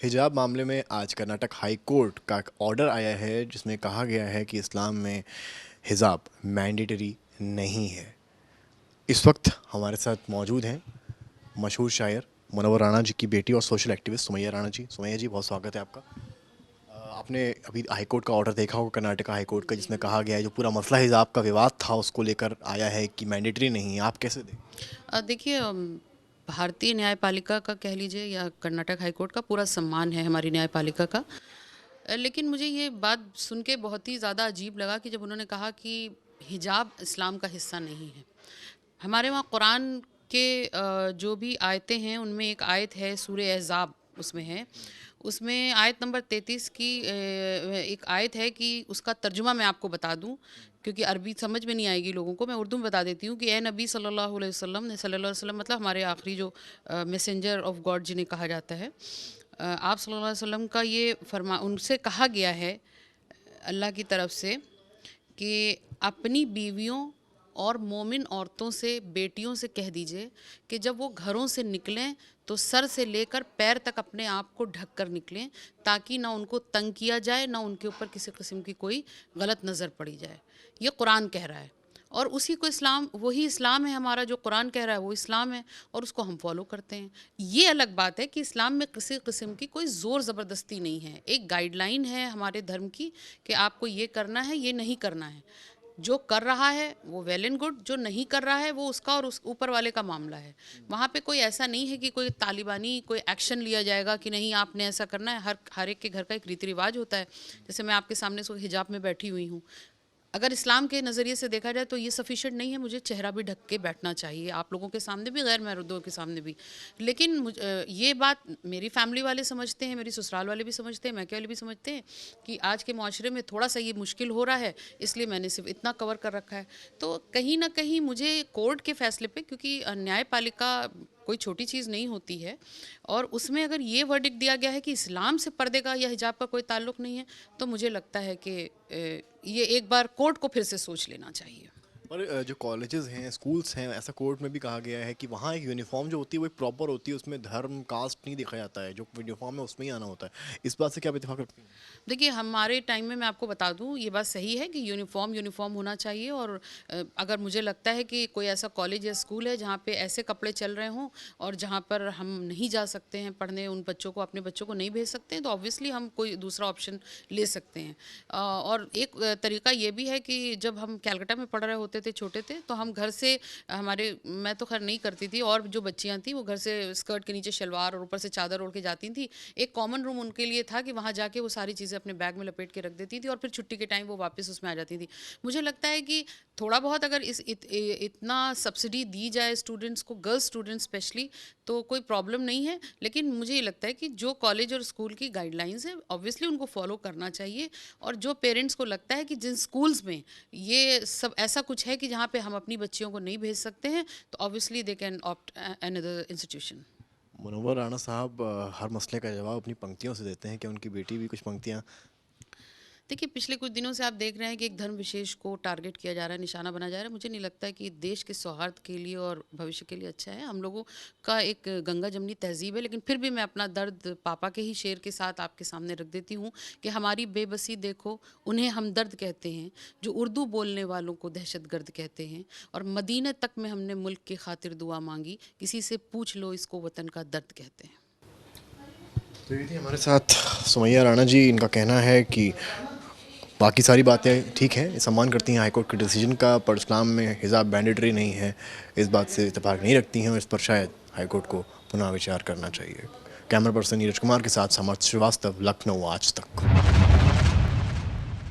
हिजाब मामले में आज कर्नाटक हाई कोर्ट का एक ऑर्डर आया है जिसमें कहा गया है कि इस्लाम में हिजाब मैंडेटरी नहीं है। इस वक्त हमारे साथ मौजूद हैं मशहूर शायर मुनव्वर राणा जी की बेटी और सोशल एक्टिविस्ट सुमैया राणा जी। सुमैया जी, बहुत स्वागत है आपका। आपने अभी हाई कोर्ट का ऑर्डर देखा होगा, कर्नाटक हाई कोर्ट का, जिसमें कहा गया है जो पूरा मसला हिजाब का विवाद था उसको लेकर आया है कि मैंडेटरी नहीं है। आप कैसे देखें? देखिए, भारतीय न्यायपालिका का कह लीजिए या कर्नाटक हाई कोर्ट का पूरा सम्मान है हमारी न्यायपालिका का। लेकिन मुझे ये बात सुन के बहुत ही ज़्यादा अजीब लगा कि जब उन्होंने कहा कि हिजाब इस्लाम का हिस्सा नहीं है। हमारे वहाँ कुरान के जो भी आयतें हैं उनमें एक आयत है सूरह अहज़ाब, उसमें है, उसमें आयत नंबर 33 की एक आयत है कि उसका तर्जुमा मैं आपको बता दूं क्योंकि अरबी समझ में नहीं आएगी लोगों को। मैं उर्दू में बता देती हूँ कि ए नबी सल्लल्लाहु अलैहि वसल्लम ने, सल्लल्लाहु अलैहि वसल्लम मतलब हमारे आखिरी जो मैसेंजर ऑफ गॉड जिन्हें कहा जाता है, आप सल्लल्लाहु अलैहि वसल्लम का ये उनसे कहा गया है अल्लाह की तरफ से कि अपनी बीवियों और मोमिन औरतों से, बेटियों से कह दीजिए कि जब वो घरों से निकलें तो सर से लेकर पैर तक अपने आप को ढक कर निकलें, ताकि ना उनको तंग किया जाए, ना उनके ऊपर किसी किस्म की कोई गलत नज़र पड़ी जाए। ये कुरान कह रहा है और उसी को इस्लाम, वही इस्लाम है हमारा, जो कुरान कह रहा है वो इस्लाम है और उसको हम फॉलो करते हैं। ये अलग बात है कि इस्लाम में किसी किस्म की कोई ज़ोर ज़बरदस्ती नहीं है। एक गाइडलाइन है हमारे धर्म की कि आपको ये करना है, ये नहीं करना है। जो कर रहा है वो वेल एंड गुड, जो नहीं कर रहा है वो उसका और उस ऊपर वाले का मामला है। वहाँ पे कोई ऐसा नहीं है कि कोई तालिबानी कोई एक्शन लिया जाएगा कि नहीं आपने ऐसा करना है। हर एक के घर का एक रीति रिवाज होता है। जैसे मैं आपके सामने सो हिजाब में बैठी हुई हूँ, अगर इस्लाम के नज़रिए से देखा जाए तो ये सफिशेंट नहीं है, मुझे चेहरा भी ढक के बैठना चाहिए, आप लोगों के सामने भी, गैर मर्दों के सामने भी। लेकिन ये बात मेरी फैमिली वाले समझते हैं, मेरी ससुराल वाले भी समझते हैं, मैके वाले भी समझते हैं कि आज के माशरे में थोड़ा सा ये मुश्किल हो रहा है, इसलिए मैंने सिर्फ इतना कवर कर रखा है। तो कहीं ना कहीं मुझे कोर्ट के फैसले पे, क्योंकि न्यायपालिका कोई छोटी चीज़ नहीं होती है, और उसमें अगर ये वर्डिक्ट दिया गया है कि इस्लाम से पर्दे का या हिजाब का कोई ताल्लुक़ नहीं है, तो मुझे लगता है कि ये एक बार कोर्ट को फिर से सोच लेना चाहिए। और जो कॉलेजेस हैं, स्कूल्स हैं, ऐसा कोर्ट में भी कहा गया है कि वहाँ एक यूनिफॉर्म जो होती है वो एक प्रॉपर होती है, उसमें धर्म कास्ट नहीं देखा जाता है, जो यूनिफॉर्म है उसमें ही आना होता है। इस बात से क्या आप इत्तेफाक रखती हैं? देखिए, हमारे टाइम में मैं आपको बता दूं, ये बात सही है कि यूनिफॉर्म यूनिफॉर्म होना चाहिए। और अगर मुझे लगता है कि कोई ऐसा कॉलेज या स्कूल है जहाँ पे ऐसे कपड़े चल रहे हों और जहाँ पर हम नहीं जा सकते हैं पढ़ने, उन बच्चों को, अपने बच्चों को नहीं भेज सकते हैं, तो ऑब्वियसली हम कोई दूसरा ऑप्शन ले सकते हैं। और एक तरीका ये भी है कि जब हम कैलकाटा में पढ़ रहे होते थे, छोटे थे, तो हम घर से, हमारे, मैं तो खैर नहीं करती थी, और जो बच्चियाँ थी वो घर से स्कर्ट के नीचे शलवार और ऊपर से चादर ओढ़ के जाती थी। एक कॉमन रूम उनके लिए था कि वहाँ जाके वो सारी चीज़ें अपने बैग में लपेट के रख देती थी और फिर छुट्टी के टाइम वो वापस उसमें आ जाती थी। मुझे लगता है कि थोड़ा बहुत अगर इतना सब्सिडी दी जाए स्टूडेंट्स को, गर्ल्स स्टूडेंट्स स्पेशली, तो कोई प्रॉब्लम नहीं है। लेकिन मुझे ये लगता है कि जो कॉलेज और स्कूल की गाइडलाइंस है ऑब्वियसली उनको फॉलो करना चाहिए। और जो पेरेंट्स को लगता है कि जिन स्कूल्स में ये सब ऐसा कुछ है कि जहाँ पे हम अपनी बच्चियों को नहीं भेज सकते हैं, तो obviously they can opt another institution. Munawwar Rana साहब हर मसले का जवाब अपनी पंक्तियों से देते हैं, कि उनकी बेटी भी कुछ पंक्तियाँ? देखिए, पिछले कुछ दिनों से आप देख रहे हैं कि एक धर्म विशेष को टारगेट किया जा रहा है, निशाना बनाया जा रहा है। मुझे नहीं लगता है कि देश के सौहार्द के लिए और भविष्य के लिए अच्छा है। हम लोगों का एक गंगा जमनी तहजीब है, लेकिन फिर भी मैं अपना दर्द पापा के ही शेर के साथ आपके सामने रख देती हूँ कि हमारी बेबसी देखो, उन्हें हम दर्द कहते हैं, जो उर्दू बोलने वालों को दहशतगर्द कहते हैं, और मदीने तक में हमने मुल्क की खातिर दुआ मांगी, किसी से पूछ लो इसको वतन का दर्द कहते हैं। तो ये थी हमारे साथ सुमैया राणा जी। इनका कहना है कि बाकी सारी बातें ठीक हैं, सम्मान करती हैं हाईकोर्ट के डिसीजन का, पर इस्लाम में हिजाब मैंडेटरी नहीं है, इस बात से इत्तेफाक नहीं रखती हैं और इस पर शायद हाईकोर्ट को पुनः विचार करना चाहिए। कैमरा पर्सन नीरज कुमार के साथ समर्थ श्रीवास्तव, लखनऊ आज तक।